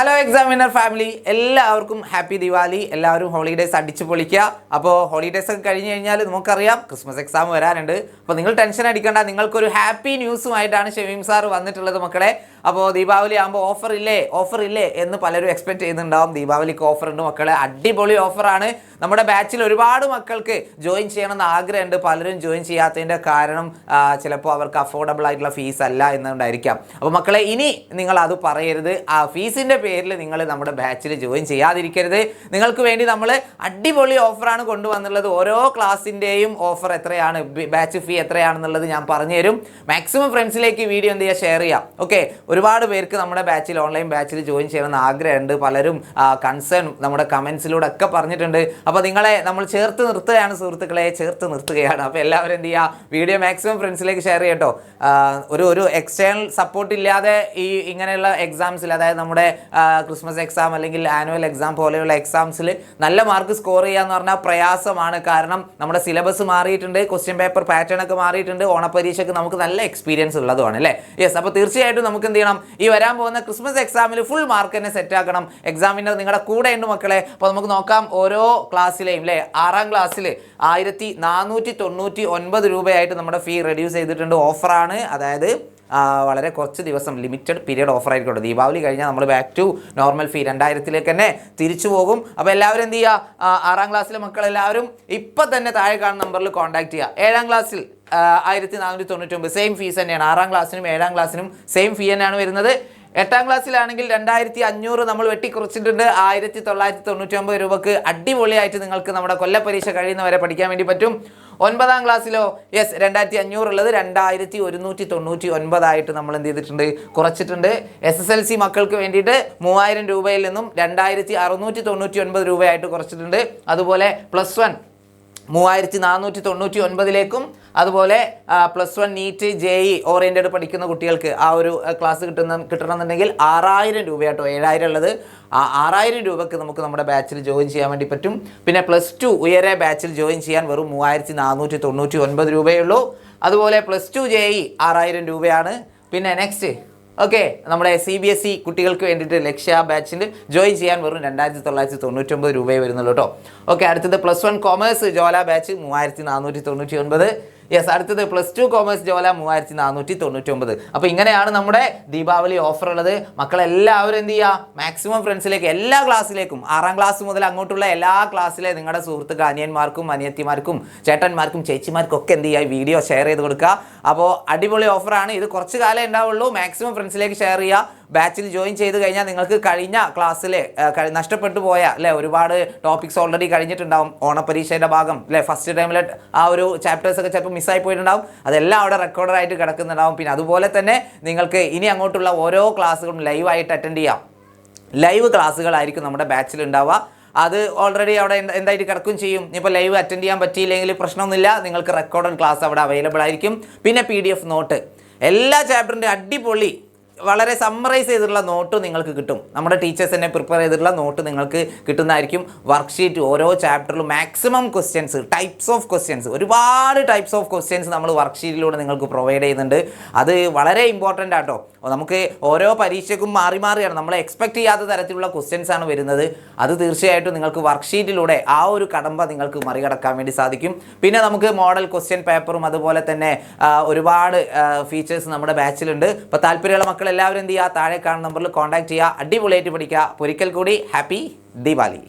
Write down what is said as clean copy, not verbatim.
Hello examiner family, എല്ലാവർക്കും happy Diwali. എല്ലാവരും holidays അടിച്ചു പൊളിക്കുക. അപ്പോൾ ഹോളിഡേയ്സ് ഒക്കെ കഴിഞ്ഞ് കഴിഞ്ഞാൽ നമുക്കറിയാം ക്രിസ്മസ് എക്സാം വരാനുണ്ട്. അപ്പോൾ നിങ്ങൾ ടെൻഷൻ അടിക്കേണ്ട, നിങ്ങൾക്കൊരു ഹാപ്പി ന്യൂസുമായിട്ടാണ് ഷമീം സാർ വന്നിട്ടുള്ളത് മക്കളെ. അപ്പോൾ ദീപാവലി ആകുമ്പോൾ ഓഫർ ഇല്ലേ എന്ന് പലരും എക്സ്പെക്ട് ചെയ്യുന്നുണ്ടാവും. ദീപാവലിക്ക് ഓഫർ ഉണ്ട് മക്കളെ, അടിപൊളി ഓഫറാണ്. നമ്മുടെ ബാച്ചിൽ ഒരുപാട് മക്കൾക്ക് ജോയിൻ ചെയ്യണമെന്ന് ആഗ്രഹമുണ്ട്. പലരും ജോയിൻ ചെയ്യാത്തതിൻ്റെ കാരണം ചിലപ്പോൾ അവർക്ക് അഫോർഡബിൾ ആയിട്ടുള്ള ഫീസ് അല്ല എന്നുകൊണ്ടായിരിക്കാം. അപ്പോൾ മക്കളെ, ഇനി നിങ്ങൾ അത് പറയരുത്. ആ ഫീസിൻ്റെ പേരിൽ നിങ്ങൾ നമ്മുടെ ബാച്ചിൽ ജോയിൻ ചെയ്യാതിരിക്കരുത്. നിങ്ങൾക്ക് വേണ്ടി നമ്മൾ അടിപൊളി ഓഫറാണ് കൊണ്ടുവന്നുള്ളത്. ഓരോ ക്ലാസ്സിൻ്റെയും ഓഫർ എത്രയാണ്, ബാച്ച് ഫീ എത്രയാണെന്നുള്ളത് ഞാൻ പറഞ്ഞു തരും. മാക്സിമം ഫ്രണ്ട്സിലേക്ക് വീഡിയോ എന്ത് ചെയ്യുക, ഷെയർ ചെയ്യാം. ഓക്കെ, ഒരുപാട് പേർക്ക് നമ്മുടെ ബാച്ചിൽ ഓൺലൈൻ ബാച്ചിൽ ജോയിൻ ചെയ്യണമെന്ന് ആഗ്രഹമുണ്ട്. പലരും കൺസേൺ നമ്മുടെ കമൻസിലൂടെ ഒക്കെ പറഞ്ഞിട്ടുണ്ട്. അപ്പോൾ നിങ്ങളെ നമ്മൾ ചേർത്ത് നിർത്തുകയാണ് സുഹൃത്തുക്കളെ, ചേർത്ത് നിർത്തുകയാണ്. അപ്പോൾ എല്ലാവരും എന്ത് ചെയ്യുക, വീഡിയോ മാക്സിമം ഫ്രണ്ട്സിലേക്ക് ഷെയർ ചെയ്യട്ടോ. ഒരു എക്സ്റ്റേണൽ സപ്പോർട്ട് ഇല്ലാതെ ഈ ഇങ്ങനെയുള്ള എക്സാംസിൽ, അതായത് നമ്മുടെ ക്രിസ്മസ് എക്സാം അല്ലെങ്കിൽ ആനുവൽ എക്സാം പോലെയുള്ള എക്സാംസിൽ നല്ല മാർക്ക് സ്കോർ ചെയ്യുക എന്ന് പറഞ്ഞാൽ പ്രയാസമാണ്. കാരണം നമ്മുടെ സിലബസ് മാറിയിട്ടുണ്ട്, ക്വസ്റ്റ്യൻ പേപ്പർ പാറ്റേൺ ഒക്കെ മാറിയിട്ടുണ്ട്. ഓണപ്പരീക്ഷയ്ക്ക് നമുക്ക് നല്ല എക്സ്പീരിയൻസ് ഉള്ളതുമാണ് അല്ലേ. യെസ്, അപ്പോൾ തീർച്ചയായിട്ടും നമുക്ക് എന്ത് ചെയ്യണം, ഈ വരാൻ പോകുന്ന ക്രിസ്മസ് എക്സാമിൽ ഫുൾ മാർക്ക് തന്നെ സെറ്റ് ആക്കണം. എക്സാമിനർ നിങ്ങളുടെ കൂടെ ഉണ്ട് മക്കളെ. അപ്പോൾ നമുക്ക് നോക്കാം ഓരോ ക്ലാസ്സിലെയും അല്ലേ. 6ാം ക്ലാസ്സിൽ 1499 രൂപയായിട്ട് നമ്മുടെ ഫീ റെഡ്യൂസ് ചെയ്തിട്ടുണ്ട്. ഓഫറാണ്, അതായത് വളരെ കുറച്ച് ദിവസം ലിമിറ്റഡ് പീരിയഡ് ഓഫർ ആയിരിക്കും. ദീപാവലി കഴിഞ്ഞാൽ നമ്മൾ ബാക്ക് ടു നോർമൽ ഫീ 2000 തന്നെ തിരിച്ചു പോകും. അപ്പോൾ എല്ലാവരും എന്ത് ചെയ്യുക, 6ാം ക്ലാസ്സിലെ മക്കളെല്ലാവരും ഇപ്പം തന്നെ താഴെ കാണുന്ന നമ്പറിൽ കോൺടാക്ട് ചെയ്യുക. 7ാം ക്ലാസ്സിൽ 1499 സെയിം ഫീസ് തന്നെയാണ്. 6ാം ക്ലാസ്സിനും 7ാം ക്ലാസ്സിനും സെയിം ഫീ തന്നെയാണ് വരുന്നത്. 8ാം ക്ലാസ്സിലാണെങ്കിൽ 2500 നമ്മൾ വെട്ടിക്കുറച്ചിട്ടുണ്ട്. 1999 രൂപക്ക് അടിപൊളിയായിട്ട് നിങ്ങൾക്ക് നമ്മുടെ കൊല്ലപ്പരീക്ഷ കഴിയുന്നവരെ പഠിക്കാൻ വേണ്ടി പറ്റും. 9ാം ക്ലാസ്സിലോ യെസ് 2500 ഉള്ളത് 2199 ആയിട്ട് നമ്മൾ എന്ത് ചെയ്തിട്ടുണ്ട്, കുറച്ചിട്ടുണ്ട്. SSLC മക്കൾക്ക് വേണ്ടിയിട്ട് 3000 രൂപയിൽ നിന്നും 2699 രൂപയായിട്ട് കുറച്ചിട്ടുണ്ട്. അതുപോലെ +1 3499ലേക്കും, അതുപോലെ +1 നീറ്റ് JE ഓറിയൻറ്റഡ് പഠിക്കുന്ന കുട്ടികൾക്ക് ആ ഒരു ക്ലാസ് കിട്ടണമെന്നുണ്ടെങ്കിൽ 6000 രൂപയാട്ടോ. 7000 ഉള്ളത് 6000 രൂപക്ക് നമുക്ക് നമ്മുടെ ബാച്ചിൽ ജോയിൻ ചെയ്യാൻ വേണ്ടി പറ്റും. പിന്നെ +2 ഉയരെ ബാച്ചിൽ ജോയിൻ ചെയ്യാൻ വെറും 3499 രൂപയേ ഉള്ളൂ. അതുപോലെ +2 JE 6000 രൂപയാണ്. പിന്നെ നെക്സ്റ്റ് ഓക്കെ, നമ്മുടെ CBSE കുട്ടികൾക്ക് വേണ്ടിയിട്ട് ലക്ഷ്യ ബാച്ചിൽ ജോയിൻ ചെയ്യാൻ വെറും 2999 രൂപയെ വരുന്നുള്ളൂ കേട്ടോ. ഓക്കെ, അടുത്തത് +1 കോമേഴ്സ് ജോല ബാച്ച് 3499. യെസ്, അടുത്തത് +2 കോമേഴ്സ് ജോല 3499. അപ്പോൾ ഇങ്ങനെയാണ് നമ്മുടെ ദീപാവലി ഓഫർ ഉള്ളത്. മക്കളെല്ലാവരും എന്ത് ചെയ്യുക, മാക്സിമം ഫ്രണ്ട്സിലേക്ക് എല്ലാ ക്ലാസ്സിലേക്കും 6ാം ക്ലാസ് മുതൽ അങ്ങോട്ടുള്ള എല്ലാ ക്ലാസ്സിലെ നിങ്ങളുടെ സുഹൃത്തുക്കൾ അനിയന്മാർക്കും അനിയത്തിമാർക്കും ചേട്ടന്മാർക്കും ചേച്ചിമാർക്കും ഒക്കെ എന്ത് ചെയ്യുക, വീഡിയോ ഷെയർ ചെയ്ത് കൊടുക്കുക. അപ്പോൾ അടിപൊളി ഓഫറാണ്. ഇത് കുറച്ച് കാലം ഉണ്ടാവുള്ളൂ. മാക്സിമം ഫ്രണ്ട്സിലേക്ക് ഷെയർ ചെയ്യുക. ബാച്ചിൽ ജോയിൻ ചെയ്ത് കഴിഞ്ഞാൽ നിങ്ങൾക്ക് കഴിഞ്ഞ ക്ലാസ്സിൽ നഷ്ടപ്പെട്ടു പോയ അല്ലേ ഒരുപാട് ടോപ്പിക്സ് ഓൾറെഡി കഴിഞ്ഞിട്ടുണ്ടാവും. ഓണപ്പരീക്ഷയുടെ ഭാഗം അല്ലേ, ഫസ്റ്റ് ടൈമിലെ ആ ഒരു ചാപ്റ്റേഴ്സൊക്കെ ചിലപ്പോൾ മിസ്സായി പോയിട്ടുണ്ടാവും. അതെല്ലാം അവിടെ റെക്കോർഡായിട്ട് കിടക്കുന്നുണ്ടാവും. പിന്നെ അതുപോലെ തന്നെ നിങ്ങൾക്ക് ഇനി അങ്ങോട്ടുള്ള ഓരോ ക്ലാസ്സുകളും ലൈവായിട്ട് അറ്റൻഡ് ചെയ്യാം. ലൈവ് ക്ലാസ്സുകളായിരിക്കും നമ്മുടെ ബാച്ചിൽ ഉണ്ടാവുക. അത് ഓൾറെഡി അവിടെ എന്തായിട്ട് കിടക്കും ചെയ്യും. ഇപ്പോൾ ലൈവ് അറ്റൻഡ് ചെയ്യാൻ പറ്റിയില്ലെങ്കിൽ പ്രശ്നമൊന്നുമില്ല, നിങ്ങൾക്ക് റെക്കോർഡഡ് ക്ലാസ് അവിടെ അവൈലബിൾ ആയിരിക്കും. പിന്നെ PDF നോട്ട്, എല്ലാ ചാപ്റ്ററിൻ്റെ അടിപൊളി വളരെ സമ്മറൈസ് ചെയ്തിട്ടുള്ള നോട്ട് നിങ്ങൾക്ക് കിട്ടും. നമ്മുടെ ടീച്ചേഴ്സ് തന്നെ പ്രിപ്പയർ ചെയ്തിട്ടുള്ള നോട്ട് നിങ്ങൾക്ക് കിട്ടുന്നതായിരിക്കും. വർക്ക്ഷീറ്റ്, ഓരോ ചാപ്റ്ററിലും maximum questions, types of questions, ഒരുപാട് ടൈപ്സ് ഓഫ് ക്വസ്റ്റ്യൻസ് നമ്മൾ വർക്ക്ഷീറ്റിലൂടെ നിങ്ങൾക്ക് പ്രൊവൈഡ് ചെയ്യുന്നുണ്ട്. അത് വളരെ ഇമ്പോർട്ടൻ്റ് ആട്ടോ. നമുക്ക് ഓരോ പരീക്ഷയ്ക്കും മാറിയാണ് നമ്മൾ എക്സ്പെക്ട് ചെയ്യാത്ത തരത്തിലുള്ള ക്വസ്റ്റ്യൻസ് ആണ് വരുന്നത്. അത് തീർച്ചയായിട്ടും നിങ്ങൾക്ക് വർക്ക്ഷീറ്റിലൂടെ ആ ഒരു കടമ്പ നിങ്ങൾക്ക് മറികടക്കാൻ വേണ്ടി സാധിക്കും. പിന്നെ നമുക്ക് മോഡൽ ക്വസ്റ്റ്യൻ പേപ്പറും അതുപോലെ തന്നെ ഒരുപാട് ഫീച്ചേഴ്സ് നമ്മുടെ ബാച്ചിലുണ്ട്. അപ്പോൾ താല്പര്യമുള്ള മക്കൾ എല്ലാവരും എന്ത് ചെയ്യുക, താഴെ കാണുന്ന നമ്പറിൽ കോൺടാക്ട് ചെയ്യുക. അടിപൊളിയായിട്ട് പഠിക്കുക. ഒരിക്കൽ കൂടി ഹാപ്പി ദീപാവലി.